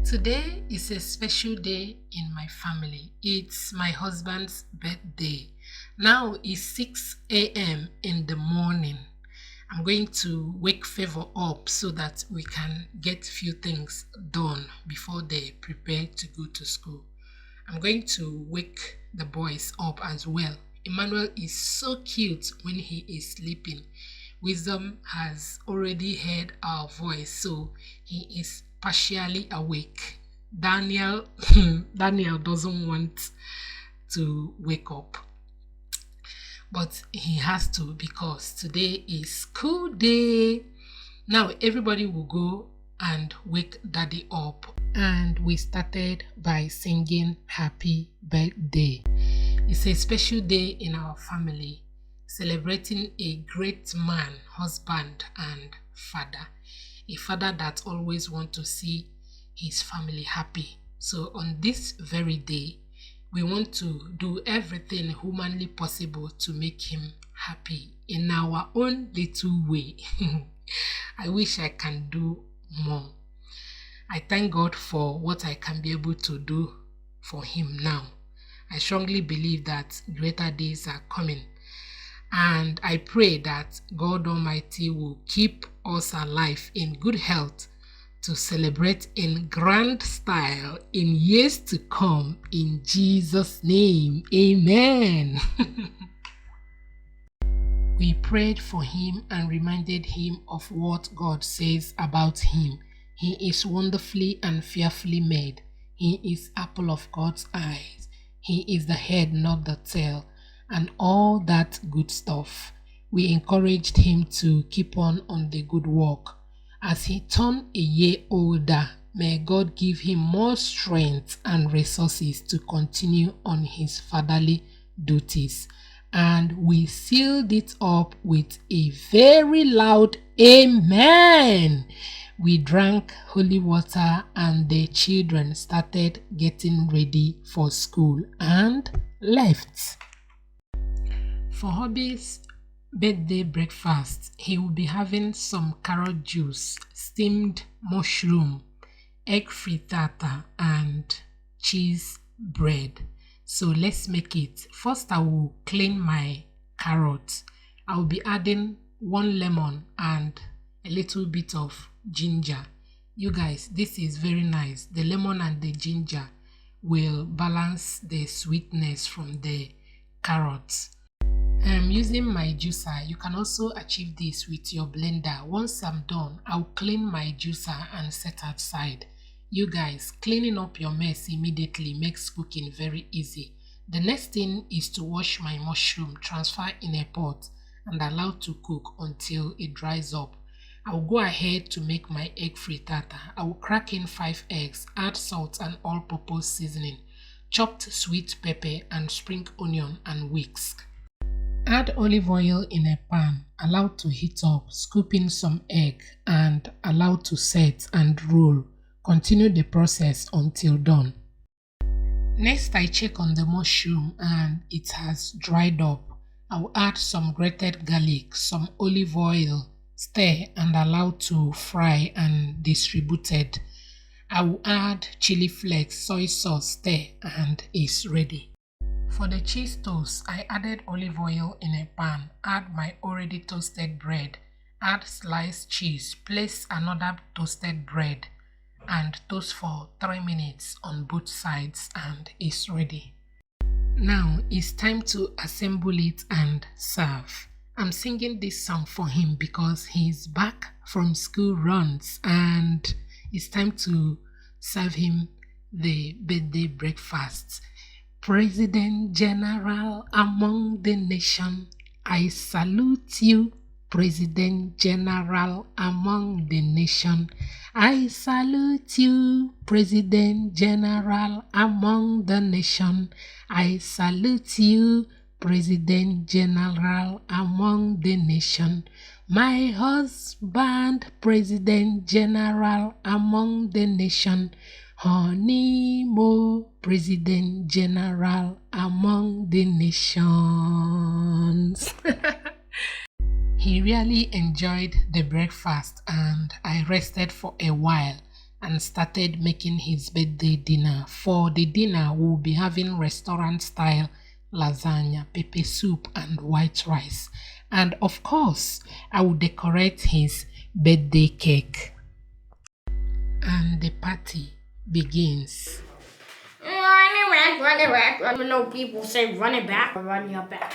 Today is a special day in my family. It's my husband's birthday. Now it's 6 a.m. in the morning. I'm going to wake Favor up so that we can get few things done before they prepare to go to school. I'm going to wake the boys up as well. Emmanuel is so cute when he is sleeping. Wisdom has already heard our voice, so he is partially awake. Daniel Daniel doesn't want to wake up, but he has to because today is school day. Now everybody will go and wake daddy up. And we started by singing happy birthday. It's a special day in our family, celebrating a great man, husband, and father. A father that always wants to see his family happy. So on this very day, we want to do everything humanly possible to make him happy in our own little way. I wish I can do more. I thank God for what I can be able to do for him now. I strongly believe that greater days are coming. And I pray that God Almighty will keep us alive in good health to celebrate in grand style in years to come. In Jesus' name, amen. We prayed for him and reminded him of what God says about him. He is wonderfully and fearfully made. He is apple of God's eyes. He is the head, not the tail, and all that good stuff. We encouraged him to keep on the good work. As he turned a year older, may God give him more strength and resources to continue on his fatherly duties. And we sealed it up with a very loud amen. We drank holy water and the children started getting ready for school and left. For hobbies, birthday breakfast, he will be having some carrot juice, steamed mushroom, egg frittata, and cheese bread. So let's make it. First, I will clean my carrot. I will be adding 1 lemon and a little bit of ginger. You guys, this is very nice. The lemon and the ginger will balance the sweetness from the carrots. I'm using my juicer. You can also achieve this with your blender. Once I'm done, I'll clean my juicer and set aside. You guys, cleaning up your mess immediately makes cooking very easy. The next thing is to wash my mushroom, transfer in a pot, and allow to cook until it dries up. I will go ahead to make my egg frittata. I will crack in 5 eggs, add salt and all-purpose seasoning, chopped sweet pepper and spring onion and whisk. Add olive oil in a pan, allow to heat up, scoop in some egg and allow to set and roll. Continue the process until done. Next, I check on the mushroom and it has dried up. I will add some grated garlic, some olive oil, stir and allow to fry and distributed. I will add chili flakes, soy sauce, stir and it's ready. For the cheese toast, I added olive oil in a pan, add my already toasted bread, add sliced cheese, place another toasted bread and toast for 3 minutes on both sides and it's ready. Now it's time to assemble it and serve. I'm singing this song for him because he's back from school runs and it's time to serve him the birthday breakfast. President General among the nation, I salute you. President General among the nation, I salute you. President General among the nation, I salute you. President General among the nation, my husband, President General among the nation, Honey Mo, President General among the nations. He really enjoyed the breakfast and I rested for a while. and started making his birthday dinner. For the dinner, we'll be having restaurant style lasagna, pepper soup, and white rice. And of course, I will decorate his birthday cake. And the party begins. Run it back. I know people say run it back or run your back.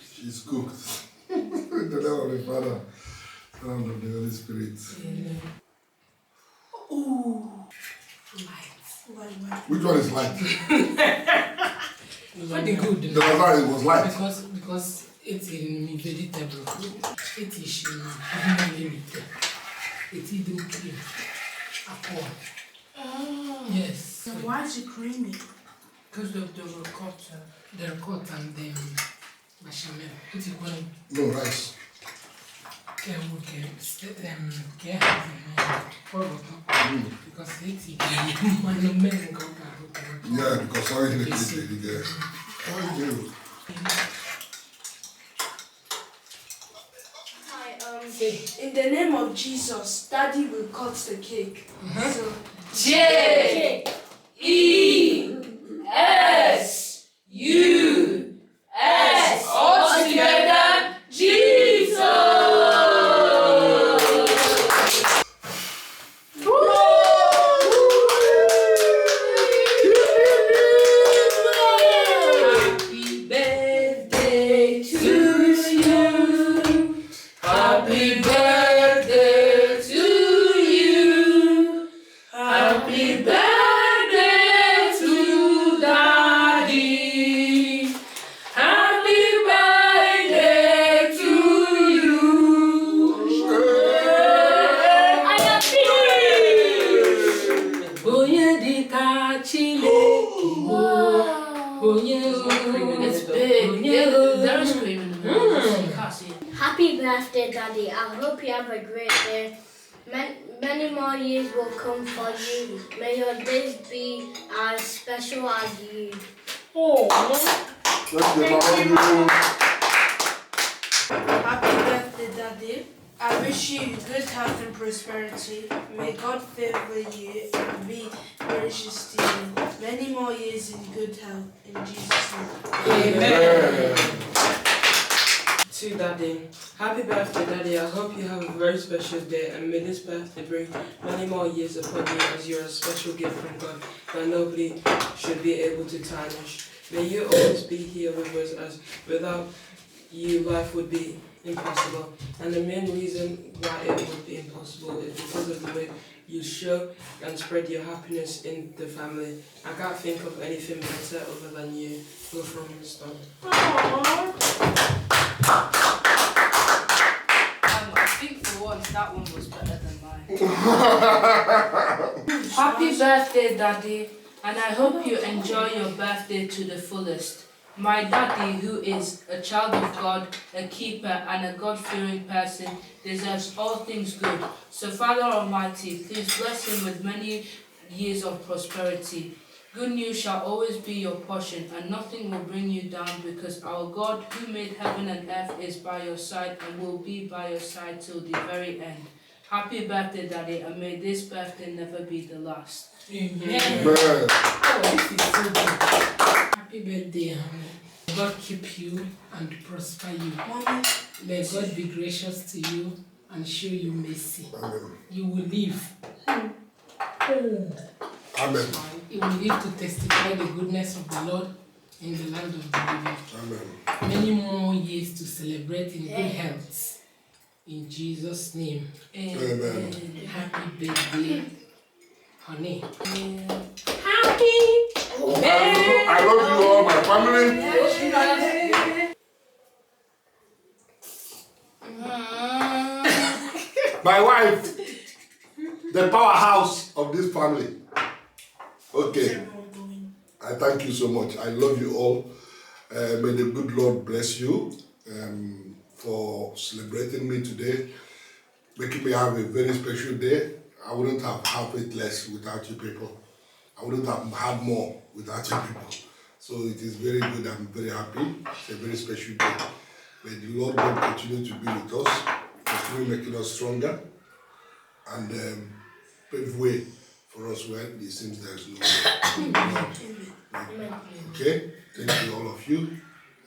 She's cooked. In the name of the Father, Son of the Holy Spirit. Amen. Ooh, light. Which one is light? Very good. The lasagna was light. Because it's in vegetable. It is it's even cream. Apple. Oh. Yes. So why is it creamy? Because of the ricotta. The ricotta and the bechamel. It's going No rice. because it's Yeah, because sorry, the kitchen. How you? In the name of Jesus, Daddy will cut the cake. So J-E-S-U-S. All together, Jesus. Happy birthday to you. Happy birthday to you. Happy birthday to Daddy. Happy birthday to you. Oye di kachile. It's big. There is cream in the middle. You can't see it. Happy birthday, Daddy. I hope you have a great day. Many more years will come for you. May your days be as special as you. happy birthday, Daddy. I wish you good health and prosperity. May God favor you and be gracious to you. Many more years in good health. In Jesus' name. Amen. To Daddy. Happy birthday, Daddy. I hope you have a very special day and may this birthday bring many more years upon you as you're a special gift from God that nobody should be able to tarnish. May you always be here with us as without you life would be impossible. And the main reason why it would be impossible is because of the way you show and spread your happiness in the family. I can't think of anything better other than you. Go from the start. I think for once that one was better than mine. Happy birthday, Daddy, and I hope you enjoy your birthday to the fullest. My daddy, who is a child of God, a keeper, and a God-fearing person, deserves all things good. So, Father Almighty, please bless him with many years of prosperity. Good news shall always be your portion, and nothing will bring you down, because our God, who made heaven and earth, is by your side and will be by your side till the very end. Happy birthday, Daddy, and may this birthday never be the last. Amen. Amen. Oh, this is so good. Happy birthday, honey. May God keep you and prosper you. May God be gracious to you and show you mercy. Amen. You will live. Amen. You will live to testify the goodness of the Lord in the land of the living. Amen. Many more years to celebrate in good health. In Jesus' name. Amen. Happy birthday, honey. Happy I love you all, my family. My wife, the powerhouse of this family. Okay. I thank you so much. I love you all. May the good Lord bless you for celebrating me today, making me have a very special day. I wouldn't have had it less without you people. I wouldn't have had more without you people. So it is very good. I'm very happy. It's a very special day. May the Lord God continue to be with us, continue making us stronger, and pave way for us where it seems there is no way. Okay? Thank you, all of you.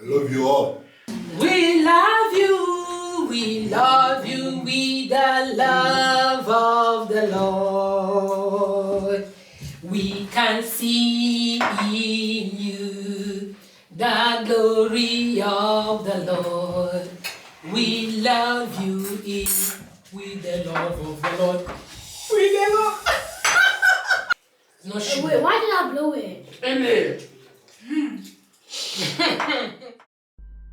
I love you all. We love you, we love you with the love of the Lord. We can see in you the glory of the Lord. We love you with the love of the Lord. With the love. No sugar. Wait, why did I blow it?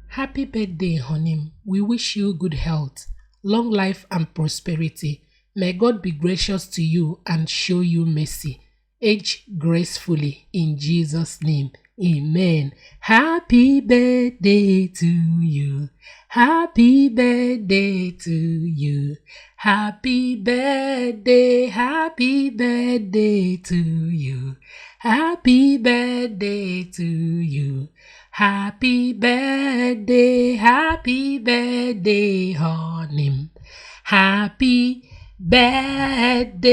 Happy birthday, honey. We wish you good health, long life, and prosperity. May God be gracious to you and show you mercy. Age gracefully in Jesus' name. Amen. Happy birthday to you. Happy birthday to you. Happy birthday to you. Happy birthday to you. Happy birthday, honey. Happy birthday.